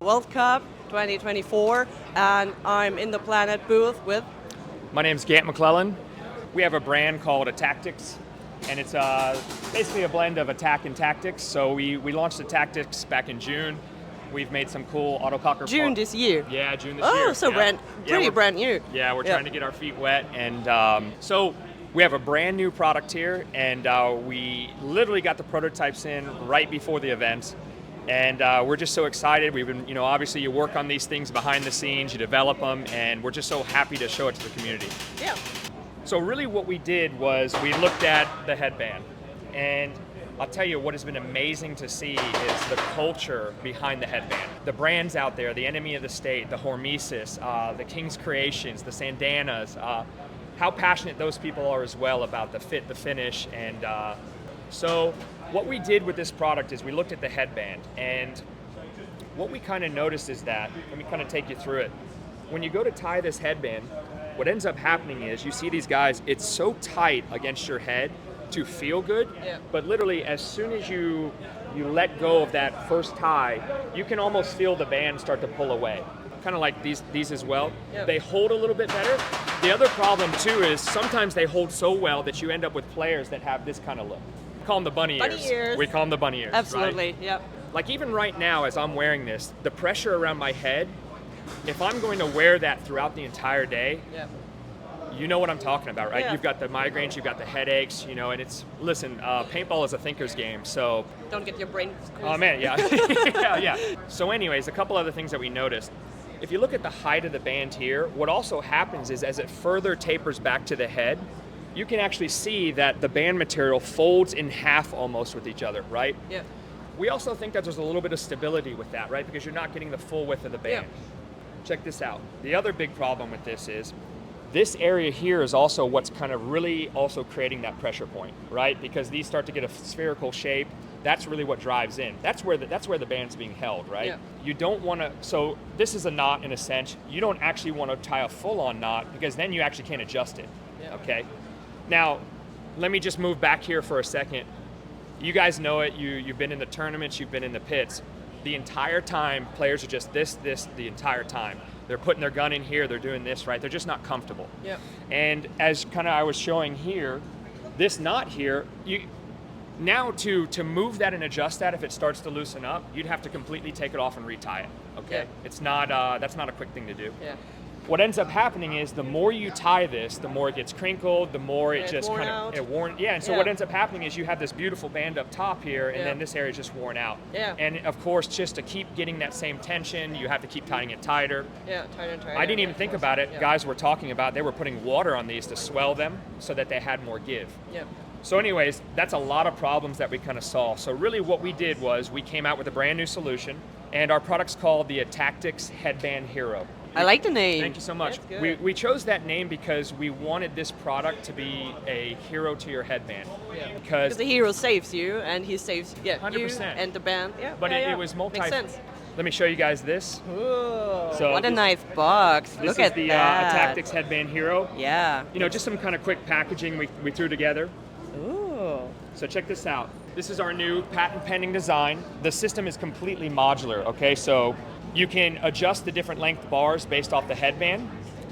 World Cup 2024, and I'm in the Planet booth with... My name's MacLellan. We have a brand called ATTKTX, and it's basically a blend of attack and tactics. So we launched ATTKTX back in June. We've made some cool autococker. June this year? Yeah, June this year. Oh, so yeah. brand new. Yeah, we're trying to get our feet wet, and so we have a brand new product here, and we literally got the prototypes in right before the event. And we're just so excited. We've been, obviously you work on these things behind the scenes, you develop them, and we're just so happy to show it to the community. Yeah. So really what we did was we looked at the headband, and I'll tell you what has been amazing to see is the culture behind the headband. The brands out there, the Enemy of the State, the Hormesis, the King's Creations, the Sandanas, how passionate those people are as well about the fit, the finish, and so what we did with this product is we looked at the headband, and what we kind of noticed is that, let me kind of take you through it. When you go to tie this headband, what ends up happening is you see these guys, it's so tight against your head to feel good, but literally as soon as you let go of that first tie, you can almost feel the band start to pull away. Kind of like these as well. They hold a little bit better. The other problem too is sometimes they hold so well that you end up with players that have this kind of look. We call them the bunny ears. We call them the bunny ears. Absolutely, right? yep. Like even right now as I'm wearing this, the pressure around my head, if I'm going to wear that throughout the entire day, you know what I'm talking about, right? Yeah. You've got the migraines, you've got the headaches, and it's, listen, paintball is a thinker's game, so. Don't get your brain squeezed. Oh man, yeah. yeah. So anyways, a couple other things that we noticed. If you look at the height of the band here, what also happens is as it further tapers back to the head, you can actually see that the band material folds in half almost with each other, right? Yeah. We also think that there's a little bit of stability with that, right? Because you're not getting the full width of the band. Yeah. Check this out. The other big problem with this is this area here is also what's kind of really also creating that pressure point, right? Because these start to get a spherical shape. That's really what drives in. That's where the band's being held, right? Yeah. You don't want to, so this is a knot in a sense. You don't actually want to tie a full-on knot because then you actually can't adjust it, okay? Now, let me just move back here for a second. You guys know it, you've been in the tournaments, you've been in the pits. The entire time, players are just this the entire time. They're putting their gun in here, they're doing this, right? They're just not comfortable. Yeah. And as kind of I was showing here, this knot here, now to move that and adjust that, if it starts to loosen up, you'd have to completely take it off and retie it, okay? Yeah. It's not, that's not a quick thing to do. Yeah. What ends up happening is the more you tie this, the more it gets crinkled, the more it just kind of worn. Yeah, and so what ends up happening is you have this beautiful band up top here, and then this area is just worn out. Yeah. And of course, just to keep getting that same tension, you have to keep tying it tighter. Yeah, tighter and tighter. I didn't even think about it. Yeah. Guys were talking about they were putting water on these to swell them so that they had more give. Yeah. So anyways, that's a lot of problems that we kind of saw. So really what we did was we came out with a brand new solution, and our product's called the ATTKTX Headband Hero. I like the name. Thank you so much. We chose that name because we wanted this product to be a hero to your headband. Yeah. Because the hero saves you, and he saves 100%. you and the band. Yeah. But it was multi. Makes sense. Let me show you guys this. Ooh, so what a nice box. Look at that. This is the ATTKTX Headband Hero. Yeah. Just some kind of quick packaging we threw together. Ooh. So check this out. This is our new patent pending design. The system is completely modular, okay? So you can adjust the different length bars based off the headband.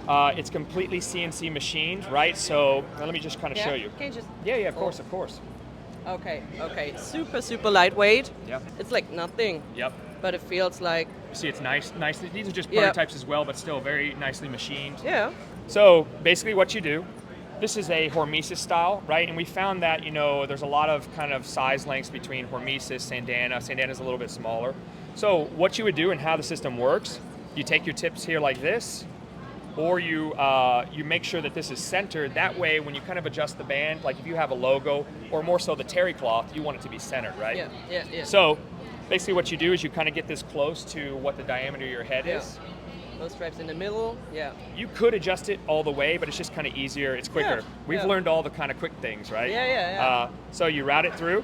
It's completely CNC machined, right? So let me just kind of show you. Can you just... Yeah, of course, of course. Okay. Super, super lightweight. Yep. It's like nothing. Yep. But it feels like... You see, it's nice. These are just prototypes as well, but still very nicely machined. Yeah. So basically what you do, this is a Hormesis style, right? And we found that, there's a lot of kind of size lengths between Hormesis, Sandana. Sandana's a little bit smaller. So what you would do and how the system works, you take your tips here like this, or you make sure that this is centered. That way, when you kind of adjust the band, like if you have a logo, or more so the terry cloth, you want it to be centered, right? Yeah. So basically what you do is you kind of get this close to what the diameter of your head is. Those stripes in the middle, You could adjust it all the way, but it's just kind of easier, it's quicker. We've learned all the kind of quick things, right? Yeah. So you route it through,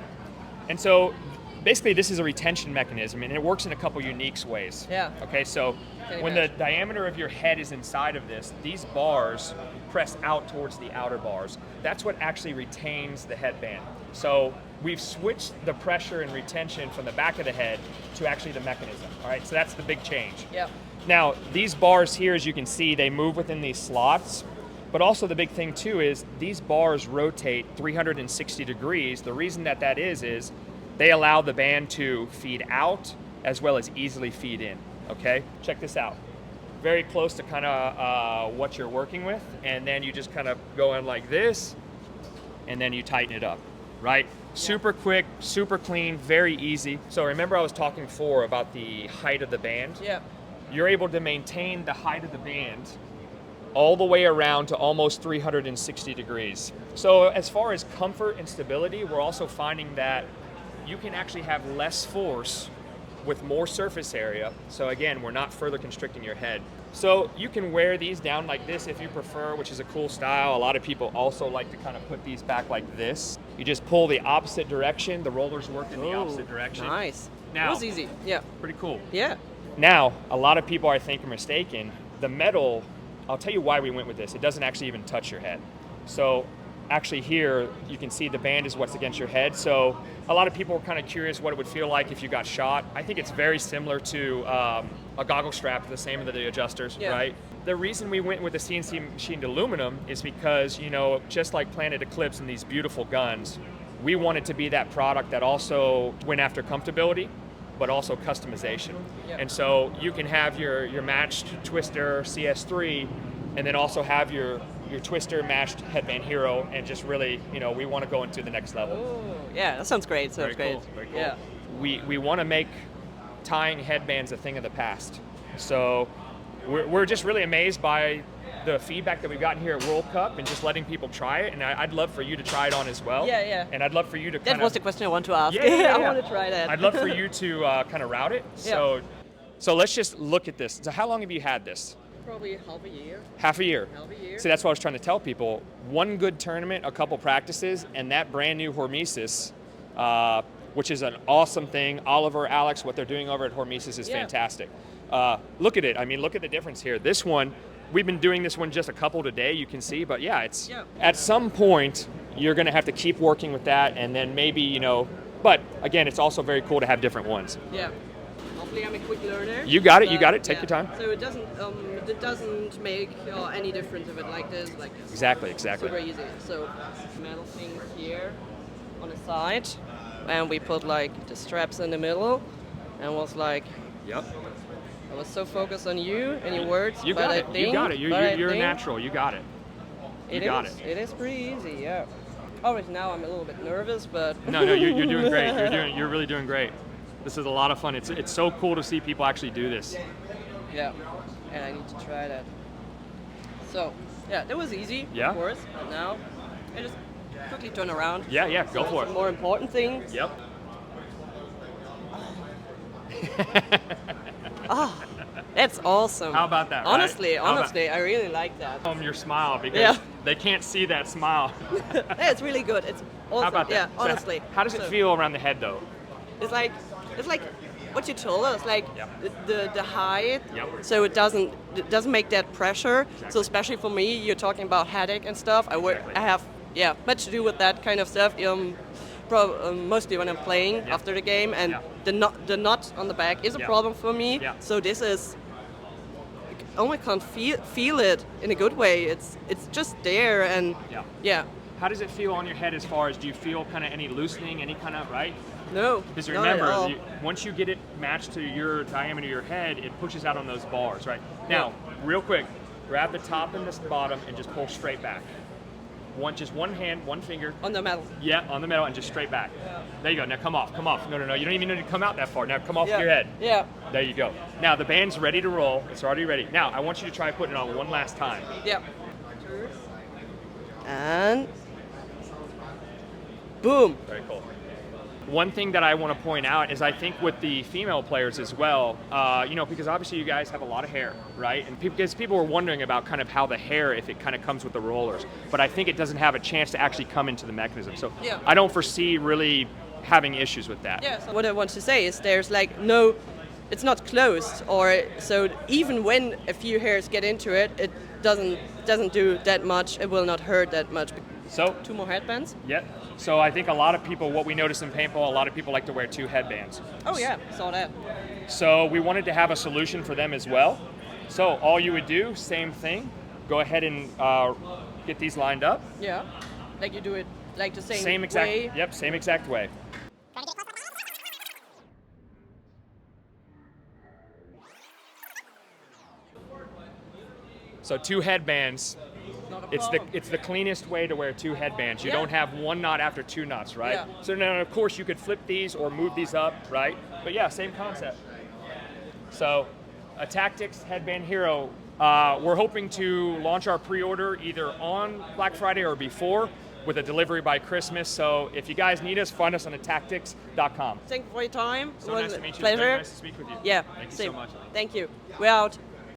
and so basically this is a retention mechanism, and it works in a couple unique ways. Yeah. Okay, so when the diameter of your head is inside of this, these bars press out towards the outer bars. That's what actually retains the headband. So we've switched the pressure and retention from the back of the head to actually the mechanism. All right, so that's the big change. Yeah. Now, these bars here, as you can see, they move within these slots, but also the big thing too is these bars rotate 360 degrees. The reason that is they allow the band to feed out as well as easily feed in, okay? Check this out. Very close to kind of what you're working with, and then you just kind of go in like this, and then you tighten it up, right? Super quick, super clean, very easy. So remember I was talking before about the height of the band? Yeah. You're able to maintain the height of the band all the way around to almost 360 degrees. So as far as comfort and stability, we're also finding that you can actually have less force with more surface area. So again, we're not further constricting your head. So you can wear these down like this if you prefer, which is a cool style. A lot of people also like to kind of put these back like this. You just pull the opposite direction. The rollers work in the opposite direction. Nice. Now, that was easy. Yeah. Pretty cool. Yeah. Now, a lot of people I think are mistaken. The metal, I'll tell you why we went with this. It doesn't actually even touch your head. So actually here, you can see the band is what's against your head. So a lot of people are kind of curious what it would feel like if you got shot. I think it's very similar to a goggle strap, the same with the adjusters, right? The reason we went with the CNC machined aluminum is because, you know, just like Planet Eclipse and these beautiful guns, we wanted to be that product that also went after comfortability, but also customization. And so you can have your matched Twister CS3 and then also have your Twister matched Headband Hero, and just really, you know, we want to go into the next level. Ooh, yeah, that sounds great. Sounds Very great. Cool. Very cool. Yeah. We want to make tying headbands a thing of the past. So we're just really amazed by the feedback that we've gotten here at World Cup and just letting people try it. And I'd love for you to try it on as well. Yeah, yeah. And I'd love for you to That was the question I want to ask. Yeah. I want to try that. I'd love for you to kind of route it. So let's just look at this. So how long have you had this? Probably half a year. Half a year. Half a year. See, that's what I was trying to tell people. One good tournament, a couple practices, and that brand new Hormesis, which is an awesome thing. Oliver, Alex, what they're doing over at Hormesis is fantastic. Look at it. I mean, look at the difference here. This one, we've been doing this one just a couple today, you can see, but yeah, it's at some point you're going to have to keep working with that, and then maybe, you know, but again, it's also very cool to have different ones. Yeah. Hopefully I'm a quick learner. You got it, you got it. Take your time. So it doesn't make any difference if it like this. Exactly. Super easy. So metal thing here on the side, and we put like the straps in the middle, and was like, I was so focused on you and your words. You got it. You got it. You're a natural. You got it. You got it. It is pretty easy. Yeah. Obviously now I'm a little bit nervous, but no, you're doing great. You're really doing great. This is a lot of fun. It's so cool to see people actually do this. Yeah, and I need to try that. So, yeah, that was easy, of course, but now I just quickly turn around. Yeah, go for it. The more important thing. Yep. That's awesome. How about that, Honestly, right? I really like that. Your smile, because they can't see that smile. Yeah, it's really good. It's awesome. How about that? Yeah, So honestly. how does it feel around the head, though? It's like what you told us, like the height, so it doesn't make that pressure. Exactly. So especially for me, you're talking about headache and stuff. I have much to do with that kind of stuff. Mostly when I'm playing after the game, and the knot on the back is a problem for me. So this is, I can't feel it in a good way. It's just there, and How does it feel on your head as far as, do you feel kind of any loosening, any kind of, right? No. Because remember, once you get it matched to your diameter of your head, it pushes out on those bars, right? Now, real quick, grab the top and the bottom and just pull straight back. Just one hand, one finger. On the metal. Yeah, on the metal, and just straight back. There you go. Now come off. No. You don't even need to come out that far. Now come off your head. Yeah. There you go. Now the band's ready to roll. It's already ready. Now I want you to try putting it on one last time. Yeah. And boom. Very cool. One thing that I want to point out is I think with the female players as well, because obviously you guys have a lot of hair, right? And because people were wondering about kind of how the hair, if it kind of comes with the rollers. But I think it doesn't have a chance to actually come into the mechanism. So I don't foresee really having issues with that. Yeah, so what I want to say is there's like no, it's not closed, or so even when a few hairs get into it, it doesn't do that much. It will not hurt that much. So 2 more headbands. yeah. So I think a lot of people, what we notice in paintball, a lot of people like to wear 2 headbands. Oh yeah, saw that. So we wanted to have a solution for them as well. So all you would do, same thing, go ahead and get these lined up. Yeah, like you do it like the Same exact way. Yep, same exact way. So 2 headbands. Not a It's problem. the cleanest way to wear 2 headbands. You Yeah. don't have 1 knot after 2 knots, right? Yeah. So now, of course, you could flip these or move these up, right? But yeah, same concept. So, a Tactics Headband Hero. We're hoping to launch our pre-order either on Black Friday or before, with a delivery by Christmas. So if you guys need us, find us on attactics.com. Thank you for your time. So It was nice to a meet you. pleasure. Very nice to speak with you. Yeah, Thank you same. so much. Thank you. We're out.